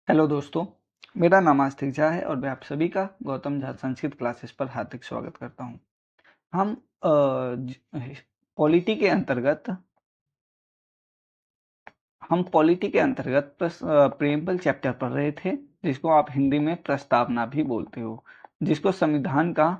Hello दोस्तों, मेरा नाम आस्तिक झा है और मैं आप सभी का गौतम झा संस्कृत क्लासेस पर हार्दिक स्वागत करता हूँ। हम पॉलिटी के अंतर्गत प्रेम्बल चैप्टर पढ़ रहे थे, जिसको आप हिंदी में प्रस्तावना भी बोलते हो, जिसको संविधान का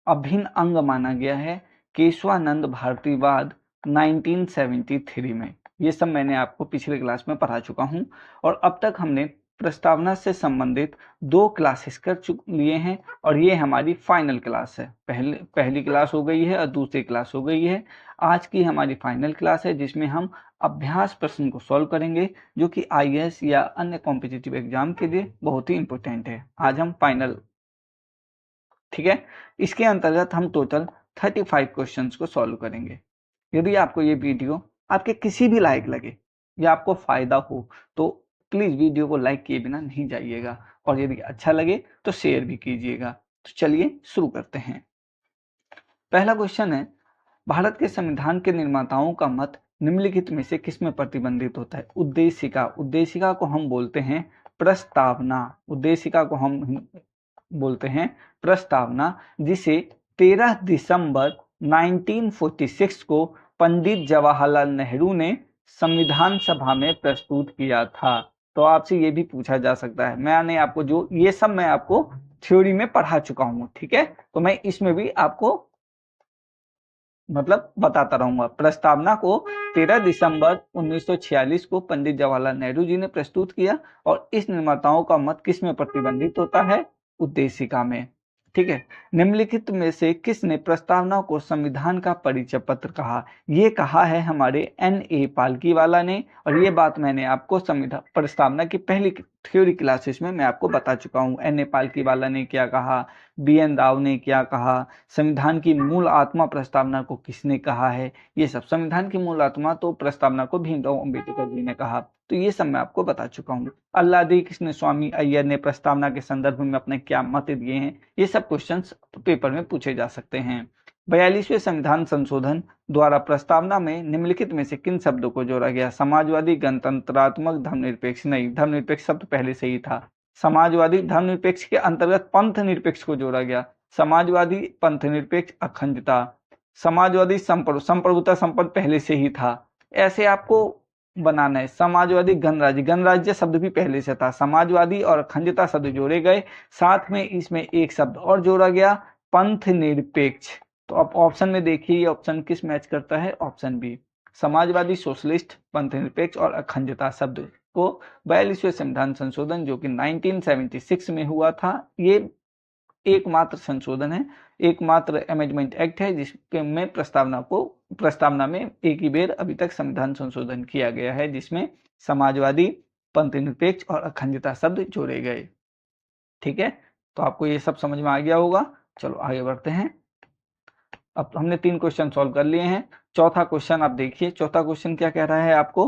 अभिन्न अंग माना गया है केशवानंद भारतीवाद 1973 में। ये सब मैंने आपको पिछले क्लास में पढ़ा चुका हूँ और अब तक हमने प्रस्तावना से संबंधित 2 क्लासेस कर लिए हैं और ये हमारी फाइनल क्लास है। पहली क्लास हो गई है और दूसरी क्लास हो गई है। आज की हमारी फाइनल क्लास है जिसमें हम अभ्यास प्रश्न को सॉल्व करेंगे, जो कि आईएएस या अन्य कॉम्पिटिटिव एग्जाम के लिए बहुत ही इंपॉर्टेंट है। आज हम फाइनल, ठीक है, इसके अंतर्गत हम टोटल 35 क्वेश्चंस को सॉल्व करेंगे। यदि आपको ये वीडियो आपके किसी भी लायक लगे या आपको फायदा हो तो प्लीज वीडियो को लाइक किए बिना नहीं जाइएगा और यदि अच्छा लगे तो शेयर भी कीजिएगा। तो चलिए शुरू करते हैं। पहला क्वेश्चन है, भारत के संविधान के निर्माताओं का मत निम्नलिखित में से किसमें प्रतिबंधित होता है? उद्देशिका को हम बोलते हैं प्रस्तावना। उद्देशिका को हम बोलते हैं प्रस्तावना, जिसे 13 दिसंबर 1946 को पंडित जवाहरलाल नेहरू ने संविधान सभा में प्रस्तुत किया था। तो आपसे ये भी पूछा जा सकता है, मैंने आपको जो ये सब मैं आपको थ्योरी में पढ़ा चुका हूँ, ठीक है, तो मैं इसमें भी आपको मतलब बताता रहूंगा। प्रस्तावना को 13 दिसंबर 1946 को पंडित जवाहरलाल नेहरू जी ने प्रस्तुत किया और इस निर्माताओं का मत किस में प्रतिबंधित होता है? उद्देशिका में, ठीक है। निम्नलिखित में से किसने प्रस्तावना को संविधान का परिचय पत्र कहा? ये कहा है हमारे N.A. पालकीवाला ने, और ये बात मैंने आपको संविधान प्रस्तावना की पहली थ्योरी क्लासेस में मैं आपको बता चुका हूँ। N.A. पालकीवाला ने क्या कहा, B.N. राव ने क्या कहा, संविधान की मूल आत्मा प्रस्तावना को किसने कहा है, ये सब। संविधान की मूल आत्मा तो प्रस्तावना को भीमराव अंबेडकर जी ने कहा, तो ये सब मैं आपको बता चुका हूँ। अल्लादी कृष्ण स्वामी अय्यर ने प्रस्तावना के संदर्भ में अपने क्या मत दिए हैं, ये सब क्वेश्चंस पेपर में पूछे जा सकते हैं। 42वें संविधान संशोधन द्वारा प्रस्तावना में निम्नलिखित में से किन शब्दों को जोड़ा गया? समाजवादी, गणतंत्रात्मक, धर्मनिरपेक्ष। नहीं, धर्मनिरपेक्ष शब्द पहले से ही था। समाजवादी, धर्मनिरपेक्ष के अंतर्गत पंथ निरपेक्ष को जोड़ा गया। समाजवादी, पंथ निरपेक्ष, अखंडता। समाजवादी, संप्रभुता, संपन्न पहले से ही था। ऐसे आपको बनाना है। समाजवादी, गणराज्य, गणराज्य शब्द भी पहले से था। समाजवादी और अखंडता शब्द जोड़े गए, साथ में इसमें एक शब्द और जोड़ा गया, पंथ निरपेक्ष। तो आप ऑप्शन में देखिए, ये ऑप्शन किस मैच करता है? Option B. समाजवादी, सोशलिस्ट, पंथ निरपेक्ष और अखंडता शब्द को 42वें संविधान संशोधन जो कि 1976 में हुआ था, ये एकमात्र संशोधन है, एकमात्र अमेंडमेंट एक्ट है जिसके में प्रस्तावना में एक ही बेर अभी तक संविधान संशोधन किया गया है, जिसमें समाजवादी, पंथ निरपेक्ष और अखंडता शब्द जोड़े गए। ठीक है, तो आपको ये सब समझ में आ गया होगा। चलो आगे बढ़ते हैं। अब हमने 3 क्वेश्चन सॉल्व कर लिए हैं। चौथा क्वेश्चन आप देखिए। चौथा क्वेश्चन क्या कह रहा है आपको?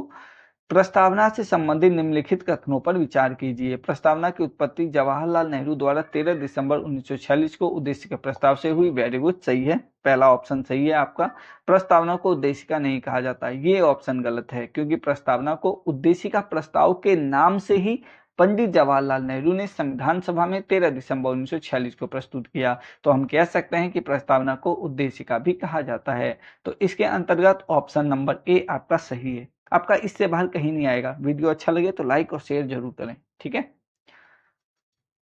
प्रस्तावना से संबंधित निम्नलिखित कथनों पर विचार कीजिए। प्रस्तावना की उत्पत्ति जवाहरलाल नेहरू द्वारा 13 दिसंबर 1946 को उद्देशिका प्रस्ताव से हुई। वेरी गुड, सही है, पहला ऑप्शन सही है आपका। प्रस्तावना को उद्देशिका नहीं कहा जाता, ये ऑप्शन गलत है, क्योंकि प्रस्तावना को उद्देशिका प्रस्ताव के नाम से ही पंडित जवाहरलाल नेहरू ने संविधान सभा में 13 दिसंबर 1946 को प्रस्तुत किया। तो हम कह सकते हैं कि प्रस्तावना को उद्देशिका भी कहा जाता है। तो इसके अंतर्गत ऑप्शन नंबर ए आपका सही है। आपका इससे बाहर कहीं नहीं आएगा। वीडियो अच्छा लगे तो लाइक और शेयर जरूर करें, ठीक है।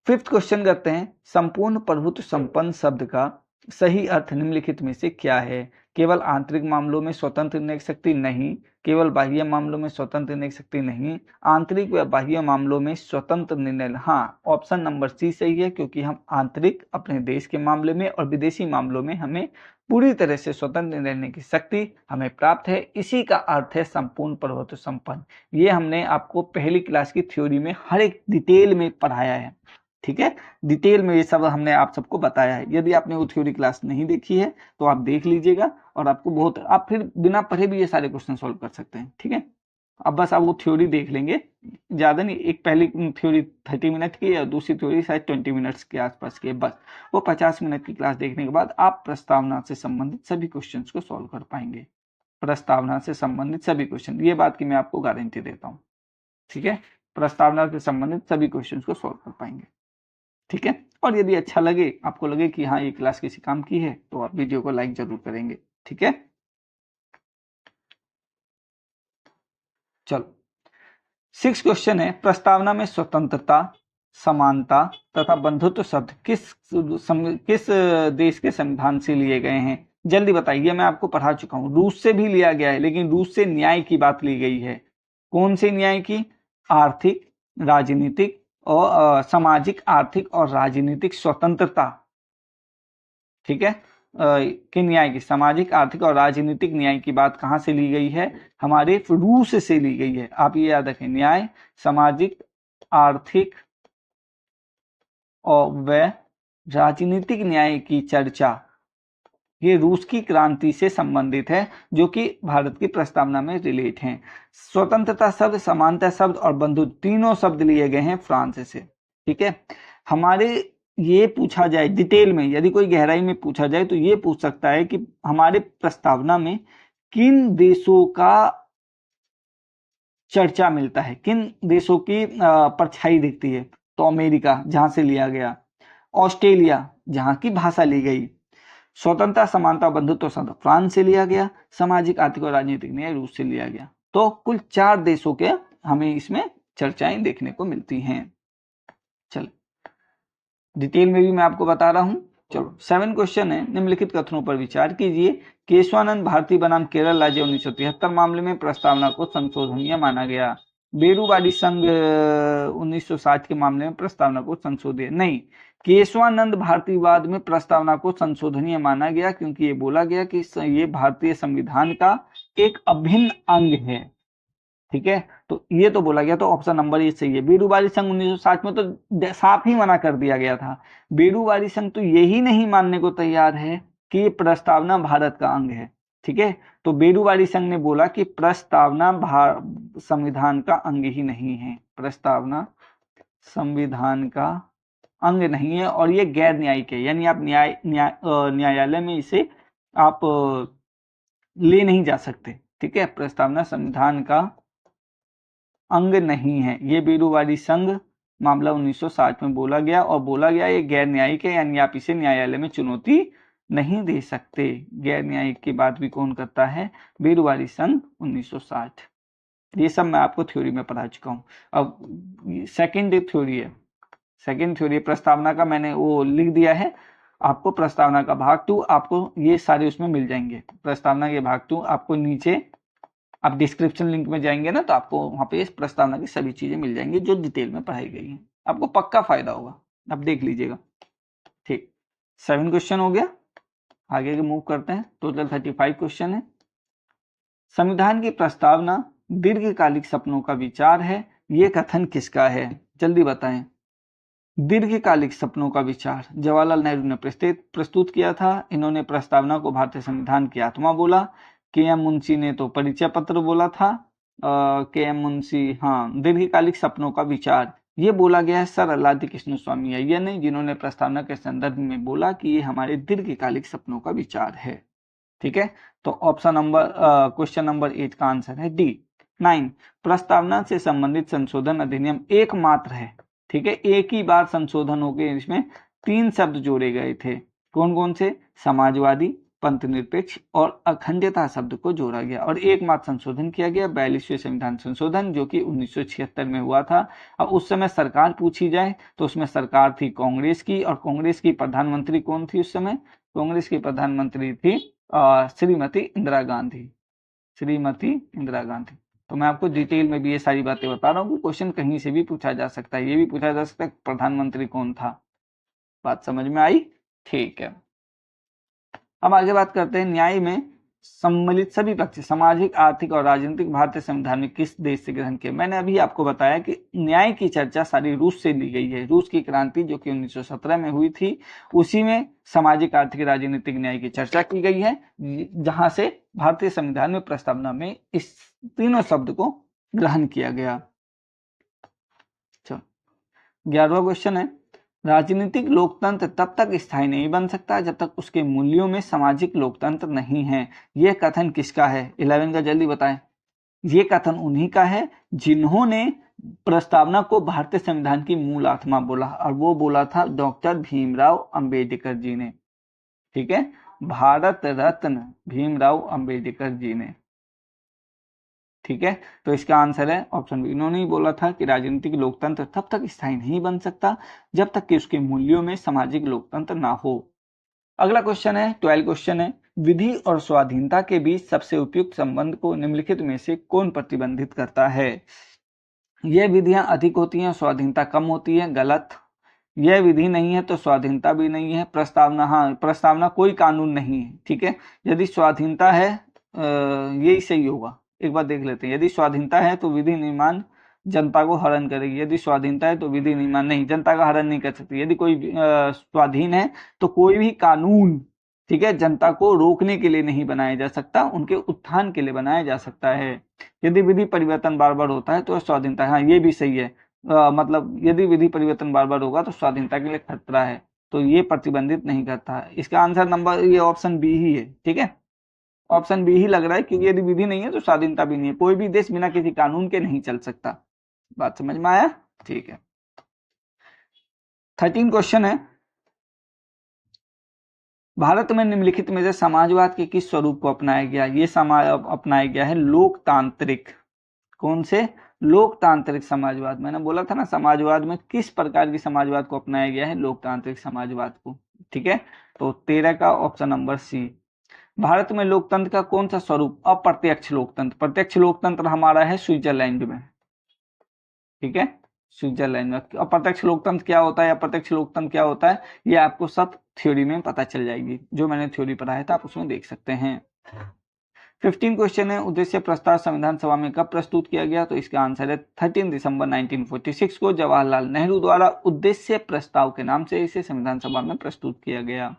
5th क्वेश्चन करते हैं। संपूर्ण प्रभुत्व संपन्न शब्द का सही अर्थ निम्नलिखित में से क्या है? केवल आंतरिक मामलों में स्वतंत्र निर्णय शक्ति? नहीं। केवल बाह्य मामलों में स्वतंत्र निर्णय शक्ति? नहीं। आंतरिक व बाह्य मामलों में स्वतंत्र निर्णय? हाँ, ऑप्शन नंबर सी सही है, क्योंकि हम आंतरिक अपने देश के मामले में और विदेशी मामलों में हमें पूरी तरह से स्वतंत्र निर्णय की शक्ति हमें प्राप्त है। इसी का अर्थ है संपूर्ण प्रभुत्व संपन्न। ये हमने आपको पहली क्लास की थ्योरी में हर एक डिटेल में पढ़ाया है, ठीक है। डिटेल में ये सब हमने आप सबको बताया है। यदि आपने वो थ्योरी क्लास नहीं देखी है तो आप देख लीजिएगा और आपको बहुत, आप फिर बिना पढ़े भी ये सारे क्वेश्चन सॉल्व कर सकते हैं, ठीक है। अब बस आप वो थ्योरी देख लेंगे, ज्यादा नहीं। एक पहली थ्योरी 30 मिनट की और दूसरी थ्योरी शायद 20 मिनट्स के आसपास की है, बस वो 50 मिनट की क्लास देखने के बाद आप प्रस्तावना से संबंधित सभी क्वेश्चन को सॉल्व कर पाएंगे। प्रस्तावना से संबंधित सभी क्वेश्चन, ये बात की मैं आपको गारंटी देता हूँ, ठीक है। प्रस्तावना से संबंधित सभी क्वेश्चंस को सॉल्व कर पाएंगे। ठीक है, और यदि अच्छा लगे, आपको लगे कि हाँ ये क्लास किसी काम की है, तो आप वीडियो को लाइक जरूर करेंगे। ठीक है, चलो 6 क्वेश्चन है, प्रस्तावना में स्वतंत्रता, समानता तथा बंधुत्व शब्द किस देश के संविधान से लिए गए हैं? जल्दी बताइए, मैं आपको पढ़ा चुका हूं, रूस से भी लिया गया है, लेकिन रूस से न्याय की बात ली गई है। कौन से न्याय की? आर्थिक, राजनीतिक और सामाजिक, आर्थिक और राजनीतिक स्वतंत्रता। ठीक है, के न्याय की, सामाजिक, आर्थिक और राजनीतिक न्याय की बात कहां से ली गई है? हमारे रूस से ली गई है। आप ये याद रखें, न्याय, सामाजिक, आर्थिक और व राजनीतिक न्याय की चर्चा ये रूस की क्रांति से संबंधित है, जो कि भारत की प्रस्तावना में रिलेट हैं। स्वतंत्रता शब्द, समानता शब्द और बंधुत्व तीनों शब्द लिए गए हैं फ्रांस से। ठीक है, हमारे ये पूछा जाए डिटेल में, यदि कोई गहराई में पूछा जाए तो ये पूछ सकता है कि हमारे प्रस्तावना में किन देशों का चर्चा मिलता है, किन देशों की परछाई दिखती है? तो अमेरिका, जहां से लिया गया, ऑस्ट्रेलिया, जहां की भाषा ली गई, स्वतंत्रता, समानता, बंधुत्व शब्द फ्रांस से लिया गया, सामाजिक, आर्थिक और राजनीतिक न्याय रूस से लिया गया। तो कुल 4 देशों के हमें इसमें चर्चाएं देखने को मिलती हैं। चलो डिटेल में भी मैं आपको बता रहा हूं। चलो 7 क्वेश्चन है, निम्नलिखित कथनों पर विचार कीजिए। केशवानंद भारती बनाम केरल राज्य 1973 मामले में प्रस्तावना को संशोधनीय माना गया। बेरूवाड़ी संघ 1960 के मामले में प्रस्तावना को संशोधित नहीं, केशवानंद भारतीवाद में प्रस्तावना को संशोधनीय माना गया, क्योंकि ये बोला गया कि ये भारतीय संविधान का एक अभिन्न अंग है। ठीक है, तो ये तो बोला गया, तो ऑप्शन नंबर ये सही है। बेरूवाड़ी संघ 1960 में तो साफ ही मना कर दिया गया था। बेरूवाड़ी संघ तो यही नहीं मानने को तैयार है कि ये प्रस्तावना भारत का अंग है। ठीक है, तो बेरूवाड़ी संघ ने बोला कि प्रस्तावना संविधान का अंग ही नहीं है, प्रस्तावना संविधान का अंग नहीं है और ये गैर न्यायिक है, यानी आप न्यायालय में इसे आप ले नहीं जा सकते। ठीक है, प्रस्तावना संविधान का अंग नहीं है। ये बेरूवाड़ी संघ मामला 1960 में बोला गया, और बोला गया ये गैर न्यायिक है, यानी आप इसे न्यायालय में चुनौती नहीं दे सकते। गैर न्यायिक की बात भी कौन करता है? बेरूवाड़ी संघ 1960। ये सब मैं आपको थ्योरी में पढ़ा चुका हूँ। अब सेकेंड थ्योरी है, सेकेंड थ्योरी प्रस्तावना का मैंने वो लिख दिया है आपको। प्रस्तावना का भाग 2 आपको ये सारे उसमें मिल जाएंगे। प्रस्तावना के भाग 2 आपको नीचे, आप डिस्क्रिप्शन लिंक में जाएंगे ना, तो आपको वहां पे इस प्रस्तावना की सभी चीजें मिल जाएंगी जो डिटेल में पढ़ाई गई हैं। आपको पक्का फायदा होगा, आप देख लीजिएगा। ठीक, 7 क्वेश्चन हो गया, आगे के मूव करते हैं। टोटल 35 क्वेश्चन है। संविधान की प्रस्तावना दीर्घकालिक सपनों का विचार है, ये कथन किसका है? जल्दी बताएं। दीर्घकालिक सपनों का विचार जवाहरलाल नेहरू ने प्रस्तुत किया था। इन्होंने प्रस्तावना को भारतीय संविधान की आत्मा बोला। के एम मुंशी ने तो परिचय पत्र बोला था। के एम मुंशी, हाँ, दीर्घकालिक सपनों का विचार ये बोला गया है सर अल्लादी कृष्ण स्वामी अय्यर ने, जिन्होंने प्रस्तावना के संदर्भ में बोला कि ये हमारे दीर्घकालिक सपनों का विचार है। ठीक है, तो ऑप्शन नंबर क्वेश्चन नंबर 8 का आंसर है डी। 9, प्रस्तावना से संबंधित संशोधन अधिनियम एकमात्र है। ठीक है, एक ही बार संशोधन हो गए, इसमें 3 शब्द जोड़े गए थे। कौन कौन से? समाजवादी, पंथ निरपेक्ष और अखंडता शब्द को जोड़ा गया, और एकमात्र संशोधन किया गया 42वें संविधान संशोधन, जो कि 1976 में हुआ था। अब उस समय सरकार पूछी जाए तो उसमें सरकार थी कांग्रेस की, और कांग्रेस की प्रधानमंत्री कौन थी उस समय? कांग्रेस की प्रधानमंत्री थी श्रीमती इंदिरा गांधी, श्रीमती इंदिरा गांधी। तो मैं आपको डिटेल में भी ये सारी बातें बता रहा हूँ कि क्वेश्चन कहीं से भी पूछा जा सकता है। ये भी पूछा जा सकता है प्रधानमंत्री कौन था। बात समझ में आई? ठीक है, अब आगे बात करते हैं न्याय में सम्मिलित सभी पक्ष सामाजिक, आर्थिक और राजनीतिक भारतीय संविधान में किस देश से ग्रहण किया? मैंने अभी आपको बताया कि न्याय की चर्चा सारी रूस से ली गई है। रूस की क्रांति जो कि 1917 में हुई थी, उसी में सामाजिक, आर्थिक, राजनीतिक न्याय की चर्चा की गई है, जहां से भारतीय संविधान में प्रस्तावना में इस तीनों शब्द को ग्रहण किया गया। 11वां क्वेश्चन है, राजनीतिक लोकतंत्र तब तक स्थायी नहीं बन सकता जब तक उसके मूल्यों में सामाजिक लोकतंत्र नहीं है। यह कथन किसका है? 11 का जल्दी बताएं। ये कथन उन्हीं का है जिन्होंने प्रस्तावना को भारतीय संविधान की मूल आत्मा बोला, और वो बोला था डॉक्टर भीमराव अंबेडकर जी ने। ठीक है, भारत रत्न भीमराव अंबेडकर जी ने। ठीक है, तो इसका आंसर है ऑप्शन बी। इन्होंने ही बोला था कि राजनीतिक लोकतंत्र तब तक स्थायी नहीं बन सकता जब तक कि उसके मूल्यों में सामाजिक लोकतंत्र ना हो। अगला क्वेश्चन है, 12 क्वेश्चन है, विधि और स्वाधीनता के बीच सबसे उपयुक्त संबंध को निम्नलिखित में से कौन प्रतिबंधित करता है? यह विधियां अधिक होती हैं, स्वाधीनता कम होती है। गलत। यह विधि नहीं है तो स्वाधीनता भी नहीं है। प्रस्तावना, हाँ, प्रस्तावना कोई कानून नहीं है। ठीक है, यदि स्वाधीनता है, यही सही होगा। एक बार देख लेते हैं, यदि स्वाधीनता है तो विधि निर्माण जनता को हरण करेगी। यदि स्वाधीनता है तो विधि निर्माण नहीं, जनता का हरण नहीं कर सकती। यदि कोई स्वाधीन है तो कोई भी कानून, ठीक है, जनता को रोकने के लिए नहीं बनाया जा सकता, उनके उत्थान के लिए बनाया जा सकता है। यदि विधि परिवर्तन बार बार होता है तो स्वाधीनता, हाँ ये भी सही है। मतलब यदि विधि परिवर्तन बार बार होगा तो स्वाधीनता के लिए खतरा है, तो ये प्रतिबंधित नहीं करता है। इसका आंसर नंबर, ये ऑप्शन बी ही है। ठीक है, ऑप्शन बी ही लग रहा है, क्योंकि यदि विधि नहीं है तो स्वाधीनता भी नहीं है। कोई भी देश बिना किसी कानून के नहीं चल सकता। बात समझ में आया? ठीक है, 13 क्वेश्चन है, भारत में निम्नलिखित में से समाजवाद के किस स्वरूप को अपनाया गया? ये अपनाया गया है लोकतांत्रिक। कौन से? लोकतांत्रिक समाजवाद। मैंने बोला था ना, समाजवाद में किस प्रकार की समाजवाद को अपनाया गया है? लोकतांत्रिक समाजवाद को। ठीक है, तो 13 का ऑप्शन नंबर सी। भारत में लोकतंत्र का कौन सा स्वरूप? अप्रत्यक्ष लोकतंत्र। प्रत्यक्ष लोकतंत्र हमारा है स्विट्जरलैंड में। ठीक है, स्विट्जरलैंड में। अप्रत्यक्ष लोकतंत्र क्या होता है, अप्रत्यक्ष लोकतंत्र क्या होता है, ये आपको सब थ्योरी में पता चल जाएगी। जो मैंने थ्योरी पढ़ाया था आप उसमें देख सकते हैं। 15 क्वेश्चन है, उद्देश्य प्रस्ताव संविधान सभा में कब प्रस्तुत किया गया? तो इसका आंसर है 13 दिसंबर 1946 को जवाहरलाल नेहरू द्वारा उद्देश्य प्रस्ताव के नाम से इसे संविधान सभा में प्रस्तुत किया गया।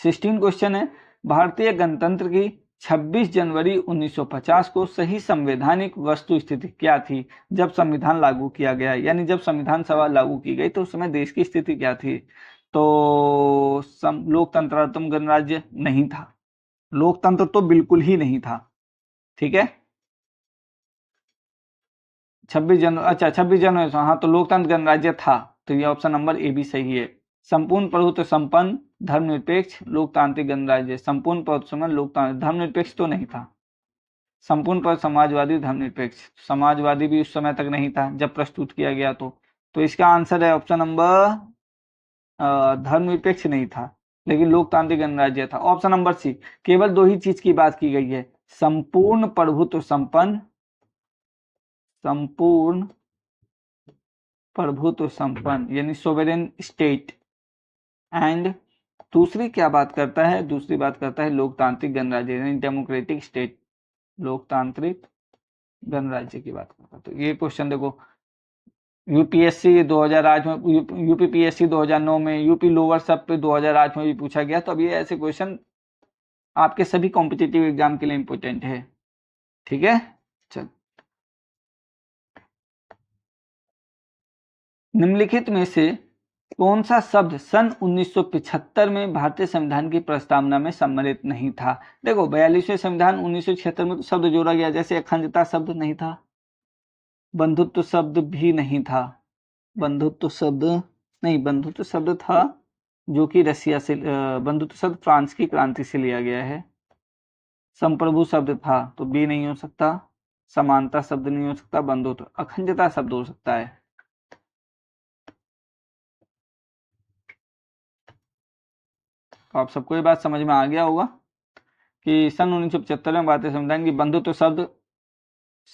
16 क्वेश्चन है, भारतीय गणतंत्र की 26 जनवरी 1950 को सही संवैधानिक वस्तु स्थिति क्या थी जब संविधान लागू किया गया? यानी जब संविधान सभा लागू की गई तो उस समय देश की स्थिति क्या थी? तो लोकतंत्रात्मक गणराज्य नहीं था, लोकतंत्र तो बिल्कुल ही नहीं था। ठीक है, 26 जनवरी, अच्छा 26 जनवरी, हाँ, तो लोकतंत्र गणराज्य था, तो ये ऑप्शन नंबर ए भी सही है। संपूर्ण प्रभुत्व संपन्न धर्मनिरपेक्ष लोकतांत्रिक गणराज्य। संपूर्ण प्रभुत्व संपन्न लोकतांत्रिक, धर्मनिरपेक्ष तो नहीं था। संपूर्ण पर समाजवादी धर्मनिरपेक्ष, समाजवादी भी उस समय तक नहीं था जब प्रस्तुत किया गया। तो इसका आंसर है ऑप्शन नंबर, धर्मनिरपेक्ष नहीं था लेकिन लोकतांत्रिक गणराज्य था। Option number C. केवल दो ही चीज की बात की गई है, संपूर्ण प्रभुत्व संपन्न, संपूर्ण प्रभुत्व संपन्न यानी सोवेरेन स्टेट, एंड दूसरी क्या बात करता है? दूसरी बात करता है लोकतांत्रिक गणराज्य यानी डेमोक्रेटिक स्टेट, लोकतांत्रिक गणराज्य की बात करता है। तो ये क्वेश्चन देखो, यूपीएससी 2008 में, यूपीपीएससी 2009 में, यूपी लोअर सब पे 2008 में भी पूछा गया। तो अब ये ऐसे क्वेश्चन आपके सभी कॉम्पिटिटिव एग्जाम के लिए इंपॉर्टेंट है। ठीक है, चल, निम्नलिखित में से कौन सा शब्द सन 1975 में भारतीय संविधान की प्रस्तावना में सम्मिलित नहीं था? देखो, 42वें संविधान 1976 में तो शब्द जोड़ा गया, जैसे अखंडता शब्द नहीं था, बंधुत्व शब्द भी नहीं था, बंधुत्व शब्द नहीं, बंधुत्व शब्द था जो कि रसिया से, बंधुत्व शब्द फ्रांस की क्रांति से लिया गया है। संप्रभु शब्द था, तो बी नहीं हो सकता। समानता शब्द नहीं हो सकता, बंधुत्व। अखंडता शब्द हो सकता है। तो आप सबको ये बात समझ में आ गया होगा कि सन 1975 में भारतीय संविधान की बंधुत्व शब्द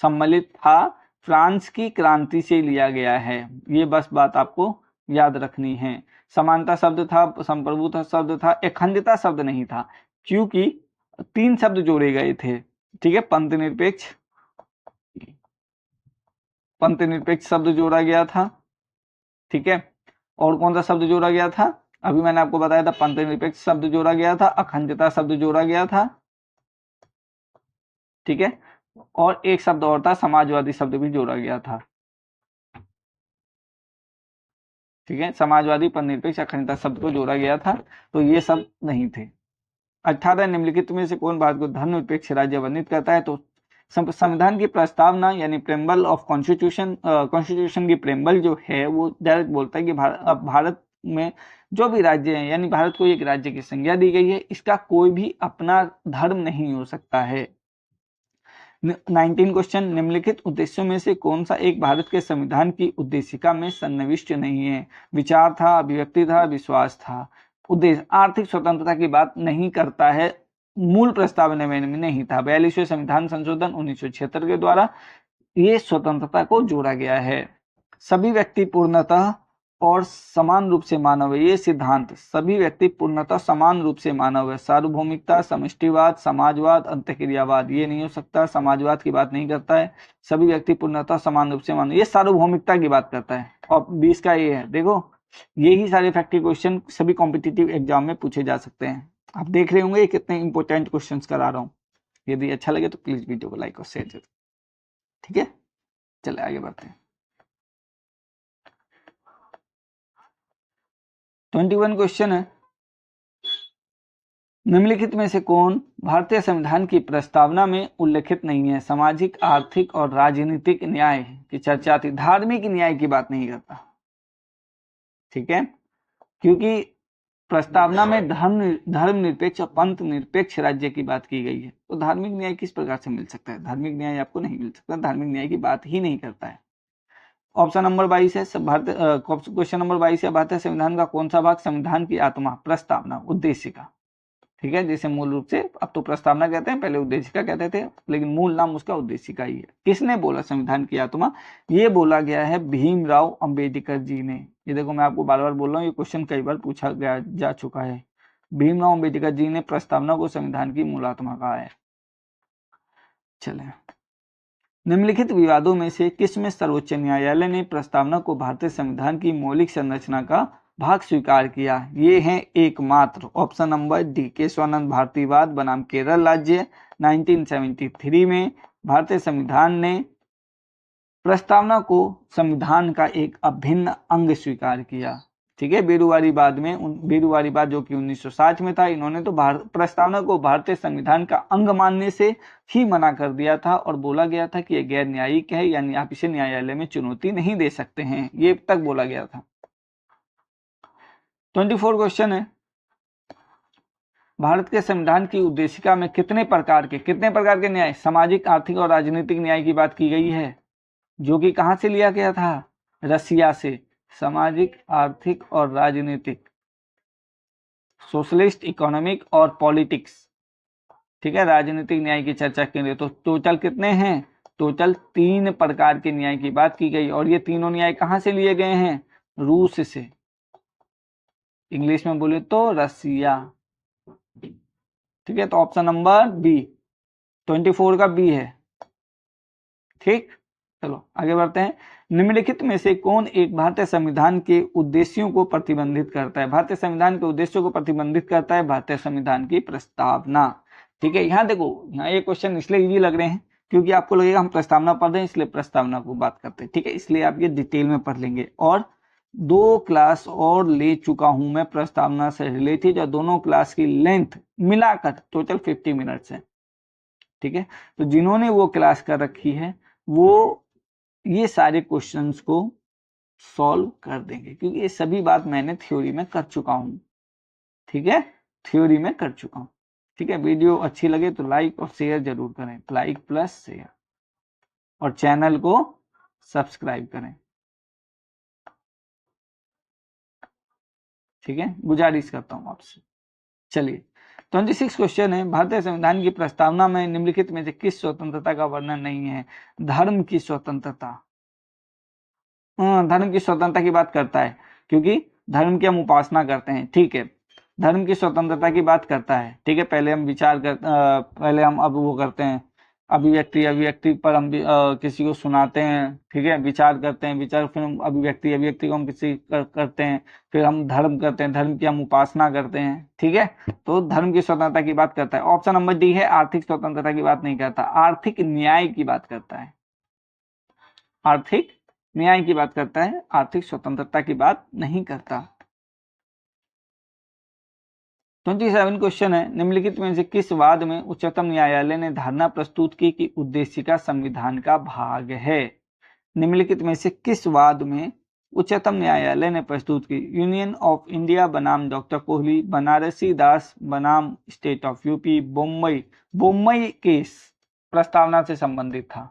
सम्मिलित था, फ्रांस की क्रांति से लिया गया है। ये बस बात आपको याद रखनी है। समानता शब्द था, संप्रभुता शब्द था, अखंडता शब्द नहीं था, क्योंकि 3 शब्द जोड़े गए थे। ठीक है, पंथ निरपेक्ष, पंथ निरपेक्ष शब्द जोड़ा गया था। ठीक है, और कौन सा शब्द जोड़ा गया था? अभी मैंने आपको बताया था, पंथ निरपेक्ष शब्द जोड़ा गया था, अखंडता शब्द जोड़ा गया था। ठीक है, और एक शब्द और था, समाजवादी शब्द भी जोड़ा गया था। ठीक है, समाजवादी, पंथ निरपेक्ष, अखंडता शब्द को जोड़ा गया था, तो ये सब नहीं थे। 18 निम्नलिखित में से कौन भारत को धर्मनिरपेक्ष राज्य वर्णित करता है? तो संविधान की प्रस्तावना यानी प्रेम्बल ऑफ कॉन्स्टिट्यूशन, कॉन्स्टिट्यूशन की प्रेम्बल जो है वो डायरेक्ट बोलता है कि भारत में जो भी राज्य है, यानी भारत को एक राज्य की संज्ञा दी गई है, इसका कोई भी अपना धर्म नहीं हो सकता है। 19 क्वेश्चन, निम्नलिखित उद्देश्यों में से कौन सा एक भारत के संविधान की उद्देशिका में सन्निविष्ट नहीं है? विचार था, अभिव्यक्ति था, विश्वास था। उद्देश्य आर्थिक स्वतंत्रता की बात नहीं करता है, मूल प्रस्तावना में नहीं था। 42वें संविधान संशोधन 1976 के द्वारा ये स्वतंत्रता को जोड़ा गया है। सभी व्यक्ति पूर्णतः और समान रूप से मानव है, ये सिद्धांत सभी व्यक्ति पूर्णतः समान रूप से मानव है। सार्वभौमिकता, समष्टिवाद, समाजवाद, अंतःक्रियावाद ये नहीं हो सकता, समाजवाद की बात नहीं करता है। सभी व्यक्ति पूर्णतः समान रूप से मानव, ये सार्वभौमिकता की बात करता है। और 20 का ये है, देखो यही सारे फैक्ट्री क्वेश्चन सभी कॉम्पिटिटिव एग्जाम में पूछे जा सकते हैं। आप देख रहे होंगे कितने इंपॉर्टेंट क्वेश्चन करा रहा हूँ। यदि अच्छा लगे तो प्लीज वीडियो को लाइक और शेयर जरूर, ठीक है। चले आगे बढ़ते हैं। 21 क्वेश्चन है, निम्नलिखित में से कौन भारतीय संविधान की प्रस्तावना में उल्लेखित नहीं है? सामाजिक, आर्थिक और राजनीतिक न्याय की चर्चा थी, धार्मिक न्याय की बात नहीं करता, ठीक है, क्योंकि प्रस्तावना में धर्मनिरपेक्ष और पंथ निरपेक्ष राज्य की बात की गई है, तो धार्मिक न्याय किस प्रकार से मिल सकता है? धार्मिक न्याय आपको नहीं मिल सकता, धार्मिक न्याय की बात ही नहीं करता है। ऑप्शन नंबर 22 है क्वेश्चन नंबर 22 है, भारतीय संविधान का कौन सा भाग संविधान की आत्मा, प्रस्तावना, उद्देशिका, ठीक है, जैसे मूल रूप से अब तो प्रस्तावना कहते हैं, पहले उद्देशिका कहते थे, लेकिन मूल नाम उसका उद्देशिका ही है। किसने बोला संविधान की आत्मा? ये बोला गया है भीमराव अंबेडकर जी ने। ये देखो मैं आपको बार बार बोल रहा हूँ, ये क्वेश्चन कई बार पूछा गया जा चुका है। भीमराव अंबेडकर जी ने प्रस्तावना को संविधान की मूल आत्मा कहा है। चले, निम्नलिखित विवादों में से किसमें सर्वोच्च न्यायालय ने प्रस्तावना को भारतीय संविधान की मौलिक संरचना का भाग स्वीकार किया? ये है एकमात्र ऑप्शन नंबर डी, केशवानंद भारतीवाद बनाम केरल राज्य। 1973 में भारतीय संविधान ने प्रस्तावना को संविधान का एक अभिन्न अंग स्वीकार किया, ठीक है। बेरुवारीवाद जो कि 1960 में था, इन्होंने तो प्रस्तावना को भारतीय संविधान का अंग मानने से ही मना कर दिया था और बोला गया था कि यह गैर न्यायिक है, यानी आप इसे न्यायालय में चुनौती नहीं दे सकते हैं, ये तक बोला गया था। 24 क्वेश्चन है, भारत के संविधान की उद्देशिका में कितने प्रकार के न्याय, सामाजिक, आर्थिक और राजनीतिक न्याय की बात की गई है? जो कि कहां से लिया गया था? रसिया से। सामाजिक, आर्थिक और राजनीतिक, सोशलिस्ट, इकोनॉमिक और पॉलिटिक्स, ठीक है, राजनीतिक न्याय की चर्चा के लिए। तो टोटल कितने हैं? टोटल 3 प्रकार के न्याय की बात की गई, और ये तीनों न्याय कहां से लिए गए हैं? रूस से, इंग्लिश में बोले तो रसिया, ठीक है। तो ऑप्शन नंबर बी, 24 का बी है, ठीक। चलो आगे बढ़ते हैं। निम्नलिखित में से कौन एक भारतीय संविधान के उद्देश्यों को प्रतिबंधित करता है? भारतीय संविधान के उद्देश्यों को प्रतिबंधित करता है भारतीय संविधान की प्रस्तावना, ठीक है। यहाँ देखो, यहाँ ये क्वेश्चन इसलिए इजी लग रहे हैं क्योंकि आपको लगेगा हम प्रस्तावना पढ़ रहे हैं इसलिए प्रस्तावना को बात करते हैं, ठीक है, इसलिए आप ये डिटेल में पढ़ लेंगे। और 2 क्लास और ले चुका हूं मैं प्रस्तावना से रिलेटेड, और दोनों क्लास की लेंथ मिलाकर टोटल 50 मिनट्स है, ठीक है। तो जिन्होंने वो क्लास कर रखी है वो ये सारे क्वेश्चंस को सॉल्व कर देंगे, क्योंकि ये सभी बात मैंने थ्योरी में कर चुका हूं, ठीक है, थ्योरी में कर चुका हूं, ठीक है। वीडियो अच्छी लगे तो लाइक और शेयर जरूर करें, लाइक प्लस शेयर, और चैनल को सब्सक्राइब करें, ठीक है, गुजारिश करता हूं आपसे। चलिए 26 क्वेश्चन है, भारतीय संविधान की प्रस्तावना में निम्नलिखित में से किस स्वतंत्रता का वर्णन नहीं है? धर्म की स्वतंत्रता। धर्म की स्वतंत्रता की बात करता है, क्योंकि धर्म की हम उपासना करते हैं, ठीक है, धर्म की स्वतंत्रता की बात करता है, ठीक है। पहले हम अब वो करते हैं, अभिव्यक्ति पर हम किसी को सुनाते हैं, ठीक है, विचार करते हैं, विचार फिर हम अभिव्यक्ति को हम किसी करते हैं, फिर हम धर्म करते हैं, धर्म की हम उपासना करते हैं, ठीक है। तो धर्म की स्वतंत्रता की बात करता है। ऑप्शन नंबर डी है, आर्थिक स्वतंत्रता की बात नहीं करता, आर्थिक न्याय की बात करता है, आर्थिक न्याय की बात करता है, आर्थिक स्वतंत्रता की बात नहीं करता। 27 क्वेश्चन है, निम्नलिखित में से किस वाद में उच्चतम न्यायालय ने धारणा प्रस्तुत की कि उद्देशिका संविधान का भाग है? निम्नलिखित में से किस वाद में उच्चतम न्यायालय ने प्रस्तुत की? यूनियन ऑफ इंडिया बनाम डॉक्टर कोहली, बनारसी दास बनाम state of UP, Bombay case प्रस्तावना से संबंधित था।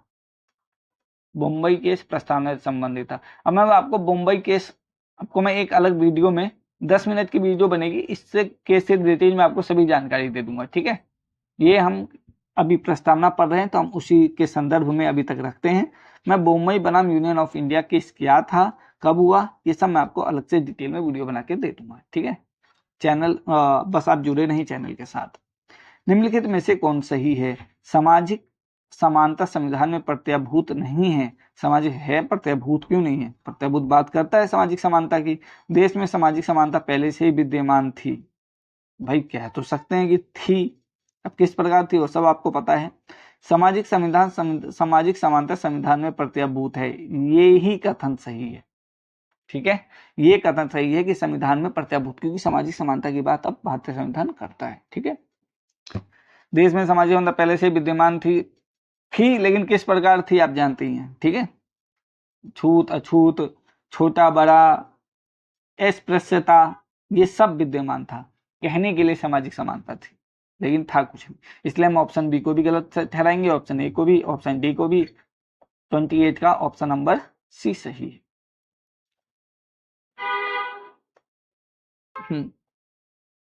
बोम्बई केस प्रस्तावना से संबंधित था। अब मैं आपको बोम्बई केस, आपको मैं एक अलग वीडियो में 10 मिनट की वीडियो बनेगी, इससे केस से रिलेटेड मैं आपको सभी जानकारी दे दूंगा, ठीक है। ये हम अभी प्रस्तावना पढ़ रहे हैं तो हम उसी के संदर्भ में अभी तक रखते हैं। मैं बोम्बई बनाम यूनियन ऑफ इंडिया केस क्या था, कब हुआ, ये सब मैं आपको अलग से डिटेल में वीडियो बना के दे दूंगा, ठीक है। चैनल बस आप जुड़े नहीं चैनल के साथ। निम्नलिखित में से कौन सही है? सामाजिक समानता संविधान में प्रत्याभूत नहीं है। सामाजिक है, प्रत्याभूत क्यों नहीं है? प्रत्याभूत बात करता है सामाजिक समानता की। देश में सामाजिक समानता पहले से ही विद्यमान थी। भाई कह तो सकते हैं कि थी, अब किस प्रकार थी वो सब आपको पता है। सामाजिक समानता संविधान में प्रत्याभूत है, ये ही कथन सही है, ठीक है। ये कथन सही है कि संविधान में प्रत्याभूत, क्योंकि सामाजिक समानता की बात अब भारतीय संविधान करता है, ठीक है। देश में सामाजिक समानता पहले से विद्यमान थी, लेकिन किस प्रकार थी आप जानती हैं, ठीक है। छूत अछूत, छोटा बड़ा, अस्पृश्यता, ये सब विद्यमान था। कहने के लिए सामाजिक समानता थी, लेकिन था कुछ नहीं। इसलिए हम ऑप्शन बी को भी गलत ठहराएंगे, ऑप्शन ए को भी, ऑप्शन डी को भी। 28 का ऑप्शन नंबर सी सही है।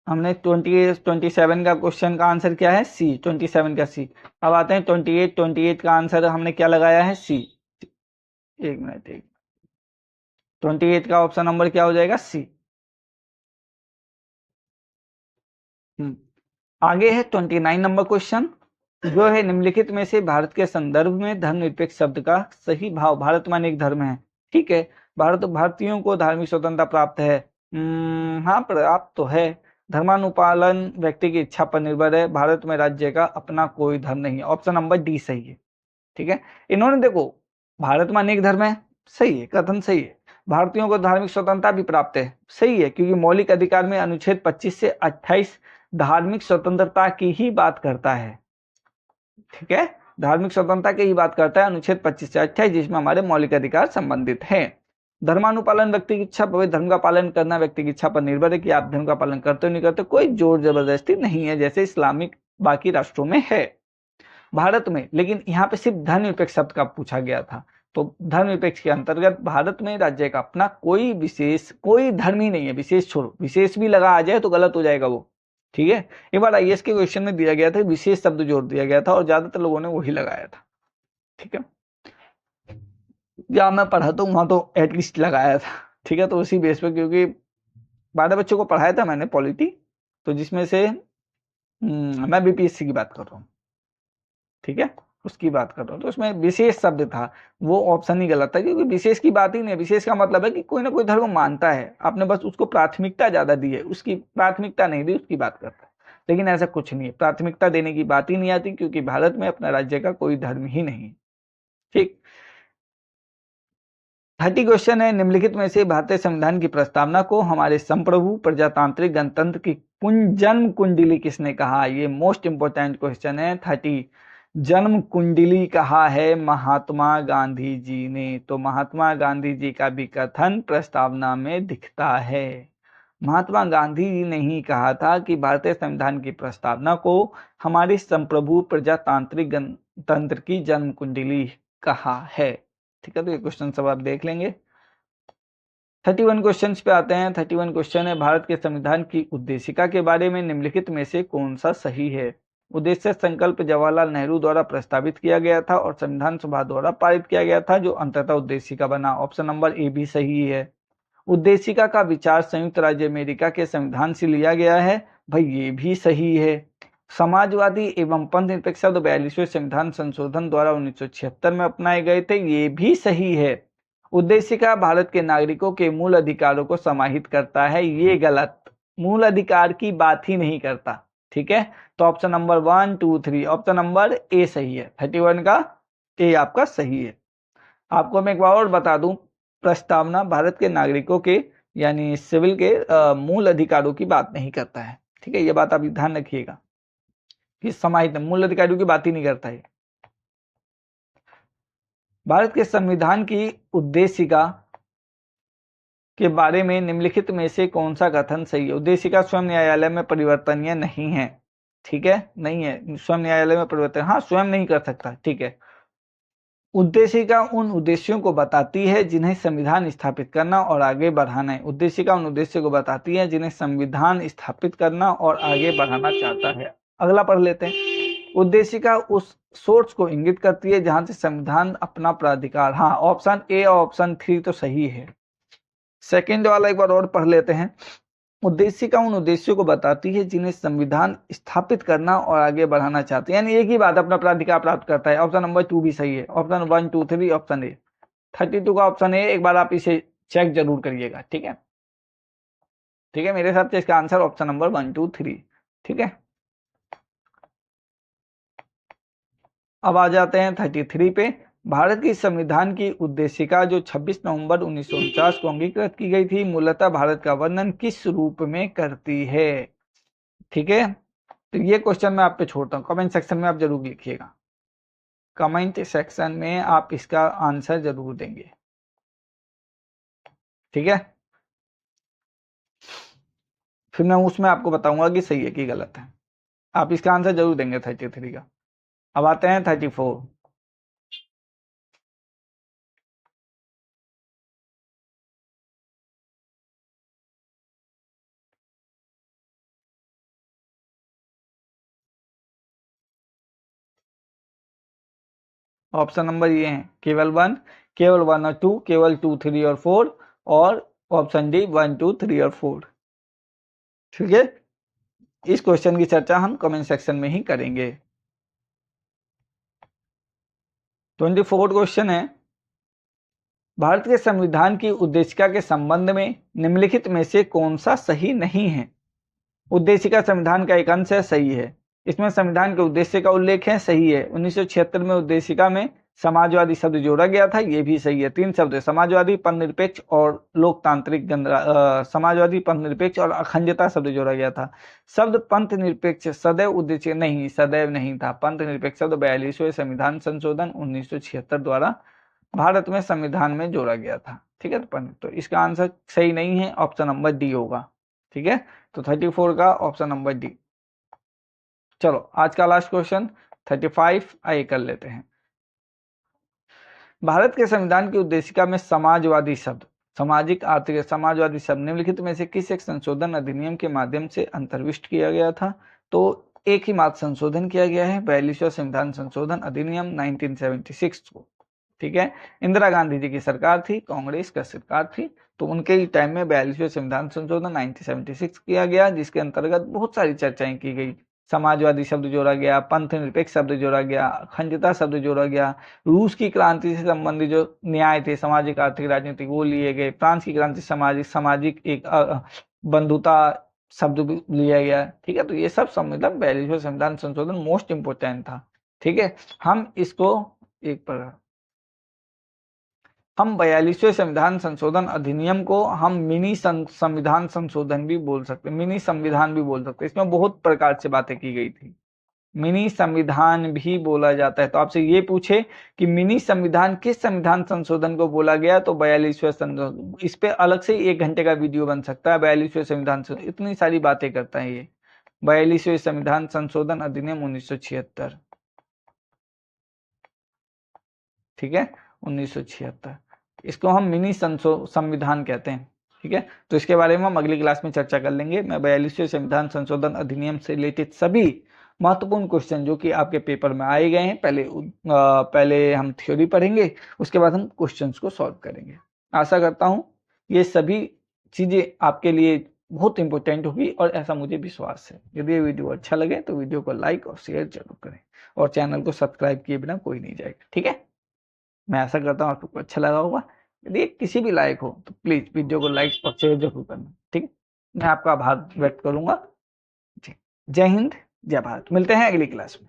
हमने 27 का क्वेश्चन का आंसर क्या है? सी। 27 का सी। अब आते हैं 28 का आंसर हमने क्या लगाया है? सी। एक मिनट 28 का ऑप्शन नंबर क्या हो जाएगा? सी। आगे है 29 नंबर क्वेश्चन, जो है निम्नलिखित में से भारत के संदर्भ में धर्मनिरपेक्ष शब्द का सही भाव। भारत माने एक धर्म है, ठीक है। भारतीयों को धार्मिक स्वतंत्रता प्राप्त है। हाँ, प्राप्त तो है। धर्मानुपालन व्यक्ति की इच्छा पर निर्भर है। भारत में राज्य का अपना कोई धर्म नहीं है। ऑप्शन नंबर डी सही है, ठीक है। इन्होंने देखो, भारत में अनेक धर्म है, सही है, कथन सही है। भारतीयों को धार्मिक स्वतंत्रता भी प्राप्त है, सही है, क्योंकि मौलिक अधिकार में अनुच्छेद 25 से 28 धार्मिक स्वतंत्रता की ही बात करता है, ठीक है। धार्मिक स्वतंत्रता की ही बात करता है अनुच्छेद 25 से 28, जिसमें हमारे मौलिक अधिकार संबंधित हैं। धर्मानुपालन व्यक्ति की इच्छा पर, धर्म का पालन करना व्यक्ति की इच्छा पर निर्भर है कि आप धर्म का पालन करते हो नहीं करते। कोई जोर जबरदस्ती नहीं है, जैसे इस्लामिक बाकी राष्ट्रों में है। भारत में लेकिन यहाँ पे सिर्फ धर्मनिरपेक्ष शब्द का पूछा गया था, तो धर्मनिरपेक्ष के अंतर्गत भारत में राज्य का अपना कोई विशेष, कोई धर्म ही नहीं है। विशेष छोड़ो, विशेष भी लगा आ जाए तो गलत हो जाएगा वो, ठीक है। एक बार आईएएस के क्वेश्चन में दिया गया था, विशेष शब्द जोड़ दिया गया था और ज्यादातर लोगों ने वही लगाया था, ठीक है। जहां मैं पढ़ा तो वहां तो एटलीस्ट लगाया था, ठीक है। तो उसी बेस पे, क्योंकि 12 बच्चों को पढ़ाया था मैंने पॉलिटी, तो जिसमें से मैं बीपीएससी की बात कर रहा हूँ, ठीक है, उसकी बात कर रहा हूँ। तो उसमें विशेष शब्द था, वो ऑप्शन ही गलत था, क्योंकि विशेष की बात ही नहीं है। विशेष का मतलब है कि कोई ना कोई धर्म मानता है, आपने बस उसको प्राथमिकता ज्यादा दी है, उसकी प्राथमिकता नहीं दी, उसकी बात करता है। लेकिन ऐसा कुछ नहीं है, प्राथमिकता देने की बात ही नहीं आती, क्योंकि भारत में अपना राज्य का कोई धर्म ही नहीं, ठीक। 30 क्वेश्चन है, निम्नलिखित में से भारतीय संविधान की प्रस्तावना को हमारे संप्रभु प्रजातांत्रिक गणतंत्र की जन्म कुंडली किसने कहा? ये मोस्ट इंपोर्टेंट क्वेश्चन है। 30 जन्म कुंडली कहा है महात्मा गांधी जी ने, तो महात्मा गांधी जी का भी कथन प्रस्तावना में दिखता है। महात्मा गांधी जी ने ही कहा था कि भारतीय संविधान की प्रस्तावना को हमारे संप्रभु प्रजातांत्रिक गणतंत्र की जन्म कुंडली कहा है, ठीक है। तो ये क्वेश्चन सब आप देख लेंगे। 31 क्वेश्चन पे आते हैं। 31 क्वेश्चन है, भारत के संविधान की उद्देशिका के बारे में निम्नलिखित में से कौन सा सही है? उद्देश्य संकल्प जवाहरलाल नेहरू द्वारा प्रस्तावित किया गया था और संविधान सभा द्वारा पारित किया गया था, जो अंततः उद्देशिका बना। ऑप्शन नंबर ए भी सही है। उद्देशिका का विचार संयुक्त राज्य अमेरिका के संविधान से लिया गया है, भाई ये भी सही है। समाजवादी एवं पंथ निरपेक्ष शब्द 42वें संविधान संशोधन द्वारा 1976 में अपनाए गए थे, ये भी सही है। उद्देशिका भारत के नागरिकों के मूल अधिकारों को समाहित करता है, ये गलत, मूल अधिकार की बात ही नहीं करता, ठीक है। तो option number 1, 2, 3, option number A सही है। 31 का ए आपका सही है। आपको मैं एक बार और बता दूं, प्रस्तावना भारत के नागरिकों के यानी सिविल के मूल अधिकारों की बात नहीं करता है, ठीक है, ये बात आप ध्यान रखिएगा कि समाहित मूल अधिकारियों की बात ही नहीं करता है। भारत के संविधान की उद्देशिका के बारे में निम्नलिखित में से कौन सा कथन सही है? उद्देशिका स्वयं न्यायालय में परिवर्तनीय नहीं है। ठीक है, नहीं है स्वयं न्यायालय में परिवर्तन, हाँ स्वयं नहीं कर सकता। ठीक है, उद्देशिका उन उद्देश्यों को बताती है जिन्हें संविधान स्थापित करना और आगे बढ़ाना है। उद्देशिका उन उद्देश्यों को बताती है जिन्हें संविधान स्थापित करना और आगे बढ़ाना चाहता है। अगला पढ़ लेते हैं। उद्देशिका उस सोर्स को इंगित करती है जहां से संविधान अपना प्राधिकार, हाँ ऑप्शन ए और ऑप्शन 3 तो सही है। सेकंड वाला एक बार और पढ़ लेते हैं। उद्देशिका उन उद्देश्यों को बताती है जिन्हें संविधान स्थापित करना और आगे बढ़ाना चाहते हैं, यानी एक ही बात अपना प्राधिकार प्राप्त करता है। ऑप्शन नंबर 2 भी सही है, ऑप्शन 1 2 3 ऑप्शन ए। 32 का ऑप्शन ए, एक बार आप इसे चेक जरूर करिएगा। ठीक है, ठीक है, मेरे हिसाब से इसका आंसर ऑप्शन नंबर 1 2 3। ठीक है, अब आ जाते हैं 33 पे। भारत की संविधान की उद्देशिका जो 26 नवंबर 1949 को अंगीकृत की गई थी, मूलतः भारत का वर्णन किस रूप में करती है? ठीक है, तो ये क्वेश्चन मैं आप पे छोड़ता हूँ, कमेंट सेक्शन में आप जरूर लिखिएगा। कमेंट सेक्शन में आप इसका आंसर जरूर देंगे। ठीक है, फिर मैं उसमें आपको बताऊंगा कि सही है कि गलत है। आप इसका आंसर जरूर देंगे 33 का। अब आते हैं 34। ऑप्शन नंबर ये हैं केवल 1, केवल 1 और 2, केवल 2 3 और 4 और ऑप्शन डी 1 2 3 और 4। ठीक है, इस क्वेश्चन की चर्चा हम कमेंट सेक्शन में ही करेंगे। 24 क्वेश्चन है, भारत के संविधान की उद्देशिका के संबंध में निम्नलिखित में से कौन सा सही नहीं है? उद्देशिका संविधान का एक अंश है, सही है। इसमें संविधान के उद्देश्य का उल्लेख है, सही है। 1976 में उद्देशिका में समाजवादी शब्द जोड़ा गया था, ये भी सही है। 3 शब्द समाजवादी, पथनिरपेक्ष और लोकतांत्रिक समाजवादी, पथनिरपेक्ष और अखंडता शब्द जोड़ा गया था। शब्द पंथ निरपेक्ष सदैव उद्देश्य नहीं, सदैव नहीं था। पंथ निरपेक्ष शब्द 42वें संविधान संशोधन 1976 द्वारा भारत में संविधान में जोड़ा गया था। ठीक है, तो इसका आंसर सही नहीं है, ऑप्शन नंबर डी होगा। ठीक है, तो 34 का ऑप्शन नंबर डी। चलो आज का लास्ट क्वेश्चन 35 आइए कर लेते हैं। भारत के संविधान की उद्देशिका में समाजवादी शब्द, सामाजिक आर्थिक समाजवादी शब्द निम्नलिखित में से किस एक संशोधन अधिनियम के माध्यम से अंतर्विष्ट किया गया था? तो एक ही मात्र संशोधन किया गया है, 42वां संविधान संशोधन अधिनियम 1976 को। ठीक है, इंदिरा गांधी जी की सरकार थी, कांग्रेस का सरकार थी, तो उनके ही टाइम में 42वें संविधान संशोधन 1976 किया गया, जिसके अंतर्गत बहुत सारी चर्चाएं की गई। समाजवादी शब्द जोड़ा गया, पंथ निरपेक्ष शब्द जोड़ा गया, अखंडता शब्द जोड़ा गया, रूस की क्रांति से संबंधित जो न्याय थे सामाजिक आर्थिक राजनीतिक वो लिए गए, फ्रांस की क्रांति सामाजिक सामाजिक एक बंधुता शब्द भी लिया गया। ठीक है, तो ये सब संविधान 42वें संविधान संशोधन मोस्ट इंपोर्टेंट था। ठीक है, हम इसको एक पर हम 42वें संविधान संशोधन अधिनियम को हम मिनी संविधान संशोधन भी बोल सकते, मिनी संविधान भी बोल सकते। इसमें बहुत प्रकार से बातें की गई थी, मिनी संविधान भी बोला जाता है। तो आपसे ये पूछे कि मिनी संविधान किस संविधान संशोधन को बोला गया, तो 42वें संशोधन। इस पे अलग से 1 घंटे का वीडियो बन सकता है। 42वें संविधान संशोधन इतनी सारी बातें करता है ये। 42वें संविधान संशोधन अधिनियम 1976। ठीक है, 1976, इसको हम मिनी संविधान कहते हैं। ठीक है, तो इसके बारे में हम अगली क्लास में चर्चा कर लेंगे। मैं 42वें संविधान संशोधन अधिनियम से रिलेटेड सभी महत्वपूर्ण क्वेश्चन जो कि आपके पेपर में आए गए हैं, पहले हम थ्योरी पढ़ेंगे, उसके बाद हम क्वेश्चंस को सॉल्व करेंगे। आशा करता हूं ये सभी चीजें आपके लिए बहुत इंपॉर्टेंट होगी और ऐसा मुझे विश्वास है। यदि ये वीडियो अच्छा लगे तो वीडियो को लाइक और शेयर जरूर करें और चैनल को सब्सक्राइब किए बिना कोई नहीं जाएगा। ठीक है, मैं आशा करता हूँ आपको अच्छा लगा होगा। यदि किसी भी लायक हो तो प्लीज वीडियो को लाइक और शेयर जरूर करना। ठीक है, मैं आपका आभार व्यक्त करूंगा। जय हिंद, जय भारत। मिलते हैं अगली क्लास में।